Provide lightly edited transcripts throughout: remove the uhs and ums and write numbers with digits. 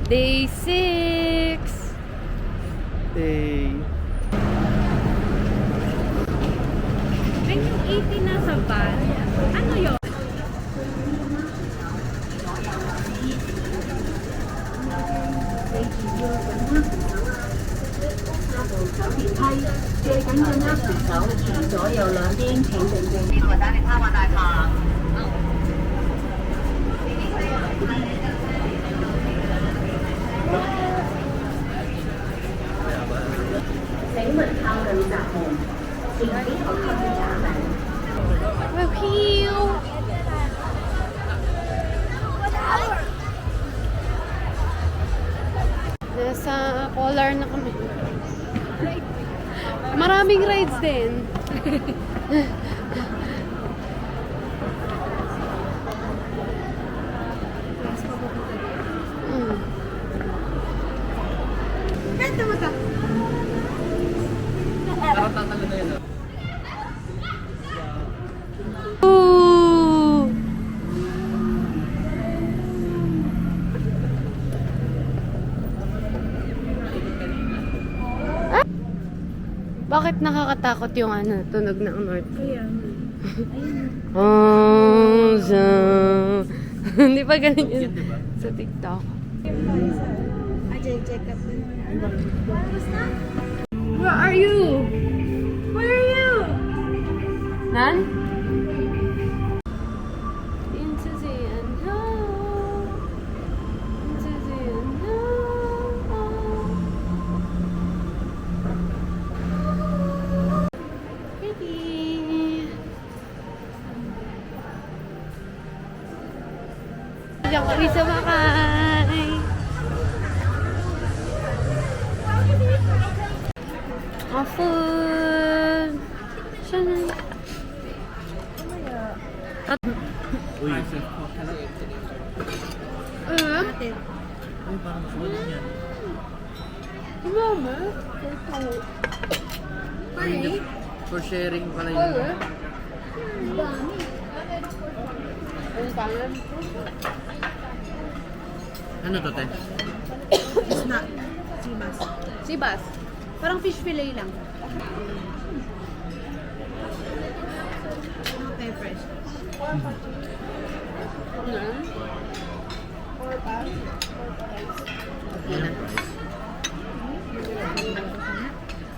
Day 6. Day. Ay, yung 80 na sa van. Ano yun? Wow! Nasa Polar na kami. Maraming rides din. Kanta mo ta. Ooh. Bakit nakakatakot yung tunog ng North? Oh, so... Hindi pa ganun yun sa TikTok. Where are you? Where are you? Nan? Into the unknown. Into the unknown. Pretty. Diyan kami sa Makay. Food. Sana. Uy. Uy, parang gusto ko din yan. Mama. For sharing pala yun. Ano to, te? Snack. Sibas. Sibas. Parang fish fillet lang. Okay, fresh. Yan ang price.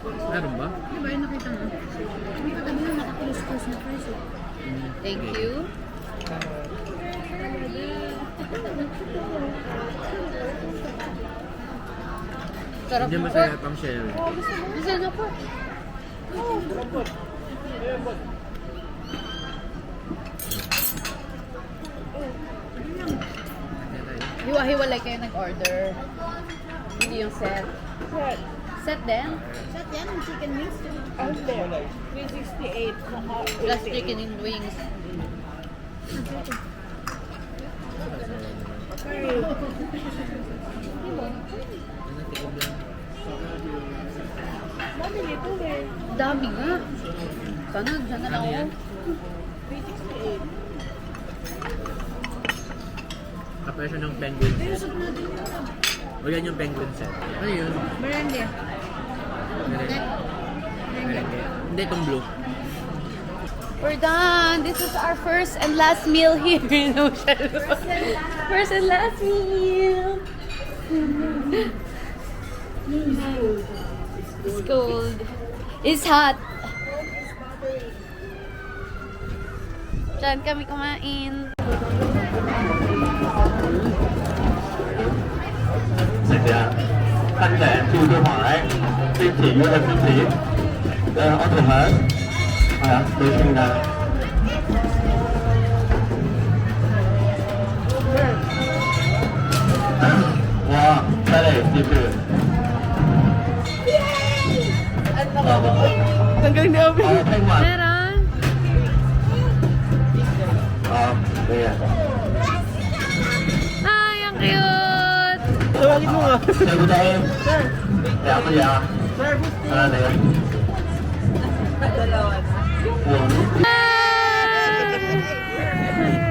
Meron ba? Di ba yung nakita mo? Ang tagal na nakaklose-close na fresh eh. Thank you. Sarap Hindi po. masaya pang sharing. Gusto na po. Hiwa-hiwalay kayo nag-order. Hindi yung set. Set din? Shot yan, yung chicken wings. Out there, 368. Plus chicken and wings. Mami, ito eh. Dami nga. Sana lang Ano ako. yan? 368. Kapresyo ng penguin set. O yan yung penguin set. Ano yun? Merende. Merengue. Merengue. Hindi, itong blue. We're done. This is our first and last meal here in Ocean. First and last meal. It's cold. It's hot. Diyan kami kumain. 大家看起来速度牌，冰淇淋的冰淇淋，奥特曼，係啊，你算㗎。哇，犀利，接住。 Hanggang na kami. Thanh Hoàng. Meron. Đây à. Ay, ang cute. Tawagin mo nga. Chào cô em. Dạ, bây giờ. Sir, Này.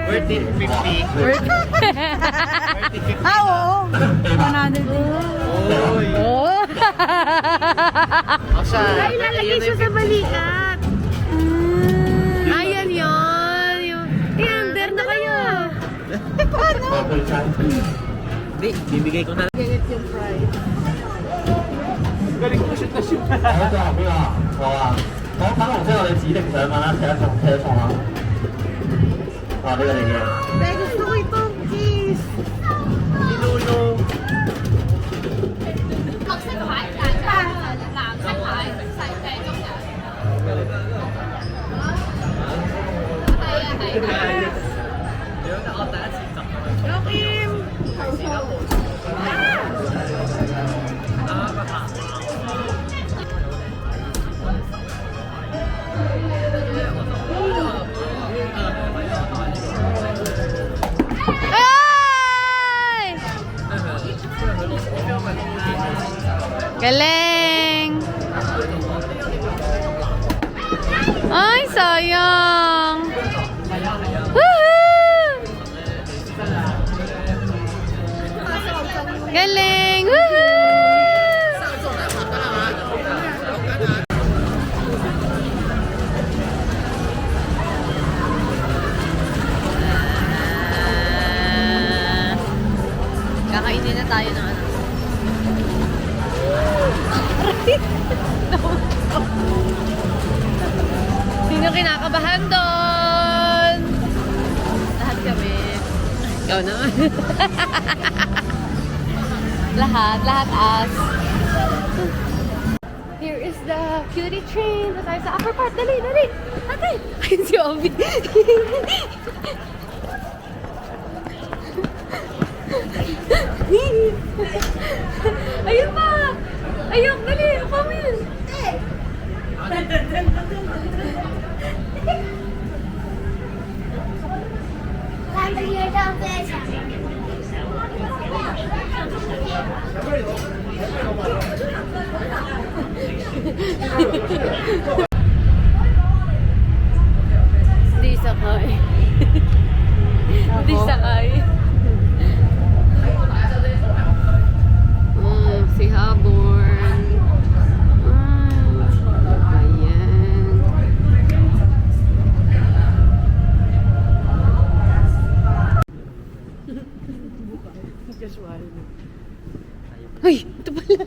Worth it, 50. Ah, oo. 100. Oy! Oh! Siya. Ay, lalagay siya sa balikat. Ayan yun. I-under na kayo. Hindi, bibigay ko na. Ganit yung price. Galing ko shoot na shoot. 好多好朋友啊，好啊。咁粉紅色我哋指定上嘛，寫一送啊。啊，呢個嚟嘅。 Dahil gusto ko itong kiss. Ninuno. 綠色牌大隻，藍色牌細隻中人。係啊係啊。 我第一次執。 Joakim! Ay! Galing! Ay, sayang! Woohoo! Galing! Woohoo! Kakainin na tayo ng ano. Sino kinakabahan doon? Lahat kami. Ikaw naman. lahat us. Here is the cutie train. Na tayo sa upper part. Dali. Ate! Ayun si Obi. Ayun pa! Ayun, dali! Kamil! Di sakay. Di sakay. Si Haborn. Ayan. Casual. Ay, ito pala.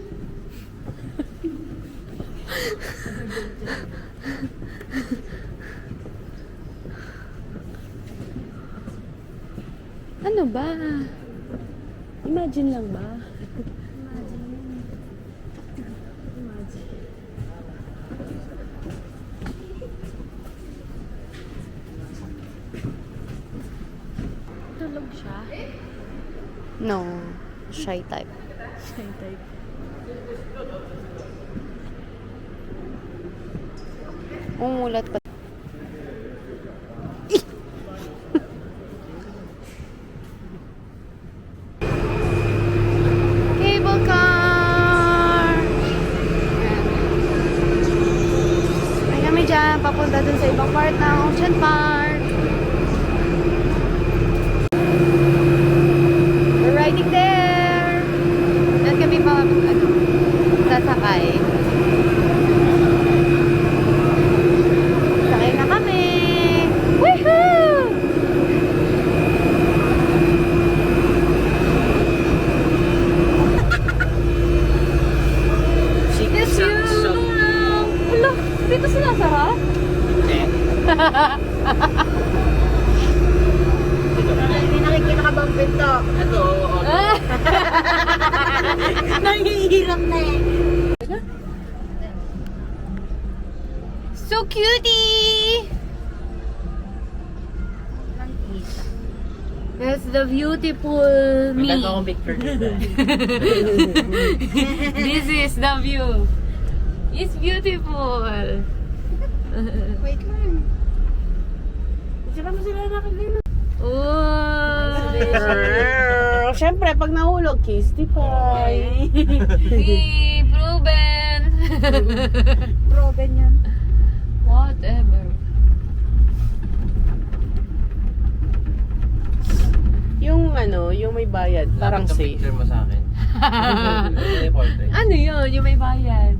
Ano ba? Imagine lang ba? Tulog siya. No. Shy type. Shy type. Umulat pa. Cable car! Ay kami dyan, papunta dun sa ibang part ng Ocean Park. We're riding there! At kami pa, sasakay. Sakay na kami! Woohoo! Yes, you! Hello, dito sila sarap? Hindi nakikita ka bang pinto? Ito, Nangihirap na eh. So cutie! That's the beautiful me. Maganda akong picture dito. This is the view. It's beautiful. Wait lang. Sila mo sila nakagano. Oh! Siyempre, pag nahulog, kiss, di pa. Hey, proven! Proven yan. Whatever. Yung ano, yung may bayad, parang Lapit ang safe. picture mo sa akin. Ano yun? Yung may bayad.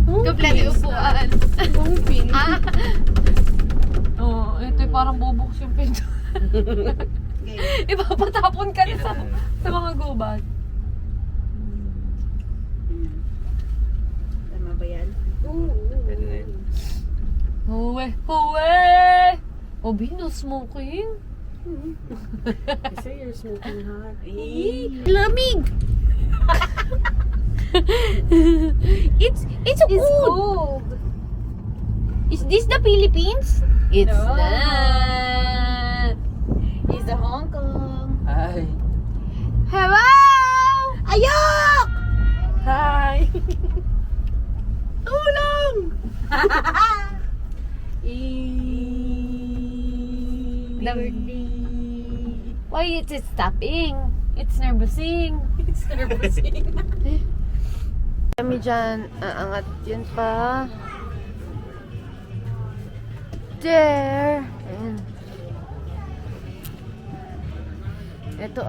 Kompleto upuan. Bumpin. Oo, ito parang bubuks yung pinto. Ipapatapon ka na sa mga gubat. Tama ba yan? Pwede na yun. Huwe! Huwe! Obi, no smoking? Kasi you're smoking hot. Lamig! it's cold. Is this the Philippines? It's No. not. It's the Hong Kong. Ay. Hello! Ayok! Hi! Tulong! Why is it stopping? It's nervousing. It's nervousing. Kami dyan, aangat yun pa. There. Ayan. Ito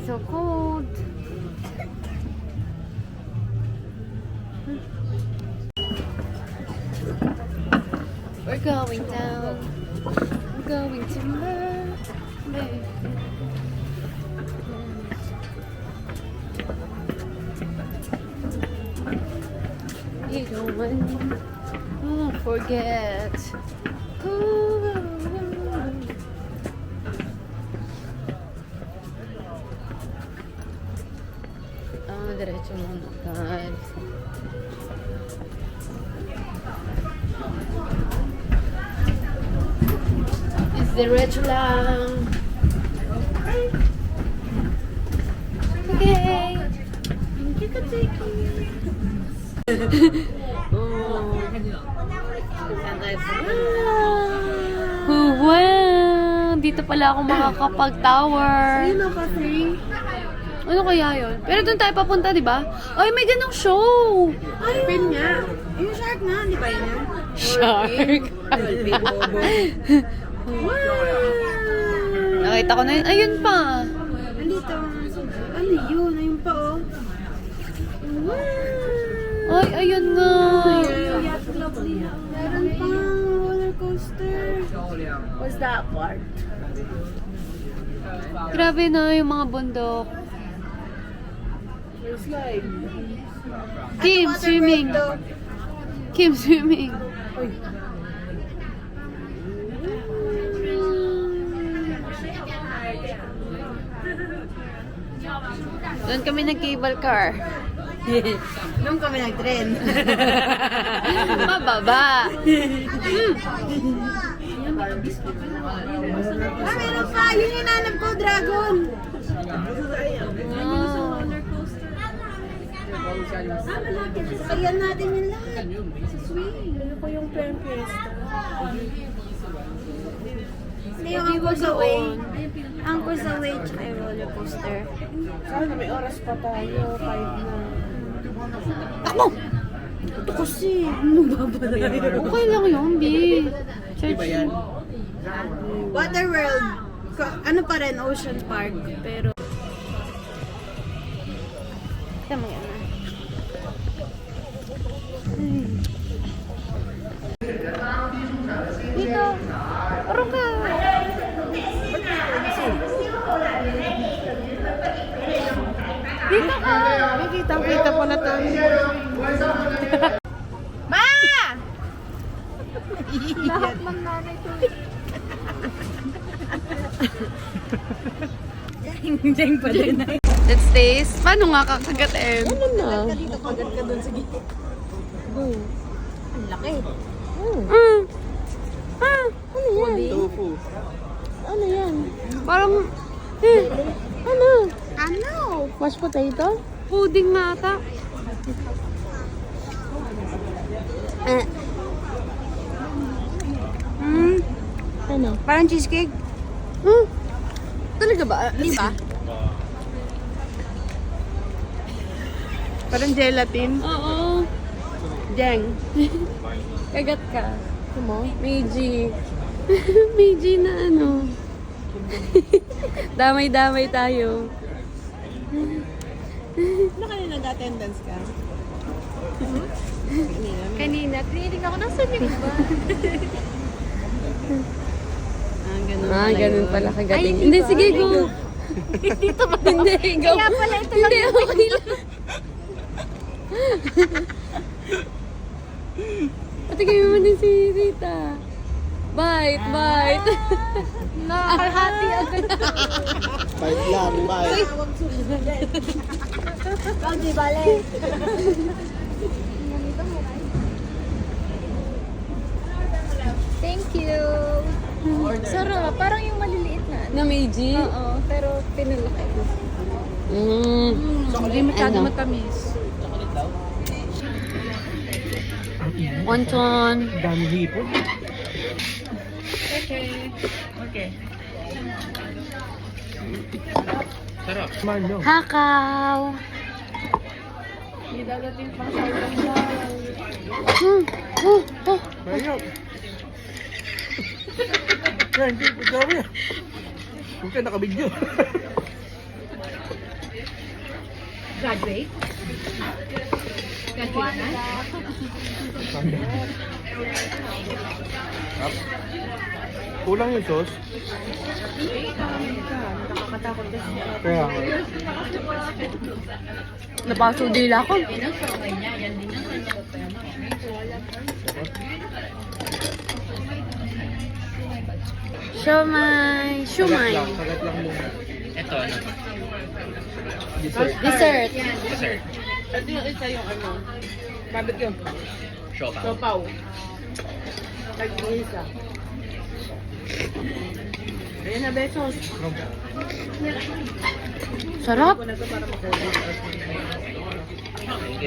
so cold. We're going down. We're going to Mermaid. You don't want to forget. Diretso muna, guys. Diretso lang. Okay. Thank you for taking me. Oh, wow! Dito pala ako makakapag-tower. Ayun o kasi. Ano kaya yun? Pero doon tayo papunta, di ba? Ay, may ganong show! Ay, pin nga. Yung shark nga, di ba yun? Shark. Dolphin, bobo. Nakita ko na yun. Ayun pa. Andito. Ano yun? Ayun pa oh. Ay, ayun nga. Meron pang roller coaster. What's that part? Grabe na yung mga bundok. There's like... Kim, swimming. Kim, swimming. Doon kami nag-cable car. Nung kami nag-trend. Mababa. Ah, meron pa! Yun yung nanap ko, dragon! Wow. Sakayan natin yung lahat. Sa swing. Ano ko yung Pen Fiesta? Hindi yung Angkors Away. Angkors Away tsaka yung roller coaster. Sana may oras pa tayo. 5 na. Takbo! Ito kasi. Ano babalay? Okay lang yun, B. Church. Waterworld. Ano pa rin? Ocean Park. Pero... Tama yan. Dito. Paro ka. Dito ka. Kitang-kita po na to. Ma! Lahat ng nanay ko. Diyan pa din. Let's taste. Paano nga kakagatin? Ano na? Dito kagat ka dun. Sige. Go. Ang laki. Ano yan? Tofu. Ano yan? Parang, Ano? Ano? Mashed potato? pudding na ata. Ano? Parang cheesecake? Talaga ba? Di ba? Parang gelatin? Oo. Jeng. Kagat ka. Ano mo? May G. May G na ano. Damay-damay tayo. Ano kanina nag-attendance ka? Kanina, tinitingnan ako, nasan yung iba? Ganun pala kagating. Hindi, sige, go. Dito ba? Hindi, go. Kaya pala ito lang Hindi, yung okay lang. Pati kayo naman din si Rita. Bite, bite. Nakakahati agad. Bite lang, bite. Wag di bale. Thank you. Sarap. Parang yung maliliit na. Na Meiji? Oo, pero pinalaki. Hindi masyado matamis. Wonton. Dami hipon. Okay. Sarap. Mano. Hakaw. Mayo. Yan, hindi ko gawin. Huwag ka nakabidyo. Graduate? Graduate na? Kulang yung sauce. Kaya nga. Napaso dila ko. Siomay. Siomay. Kagat lang muna. Ito ano? Dessert. Dessert. Ito yung isa yung ano, barbecue. Siopaw. Sopaw. Kahit yung isa. Ayan na, besos. Sarap. Ako na ito para makulit.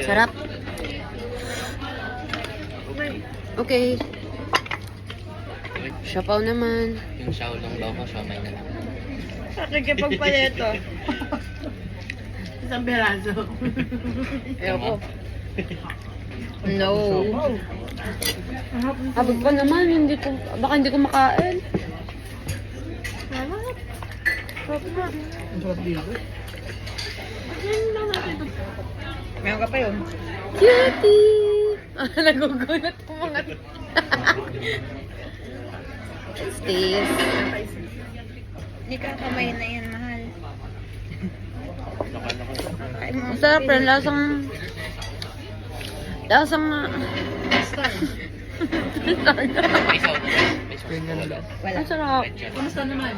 Sarap. Okay. Siopaw naman. Yung xiaolong daw ko, siomay na lang. Nakikipagpaleto. Isang beraso. Ayoko. No. Habag pa naman, hindi ko, baka hindi ko makain. Ang sarap dito. Meron ka pa yun. Cutie! Nagugulat po mga Stis. Hindi ka kamay na yan, mahal. Ang sarap rin, lasang... Lasang... Ganyan lang. Ang sarap. Kumusta naman?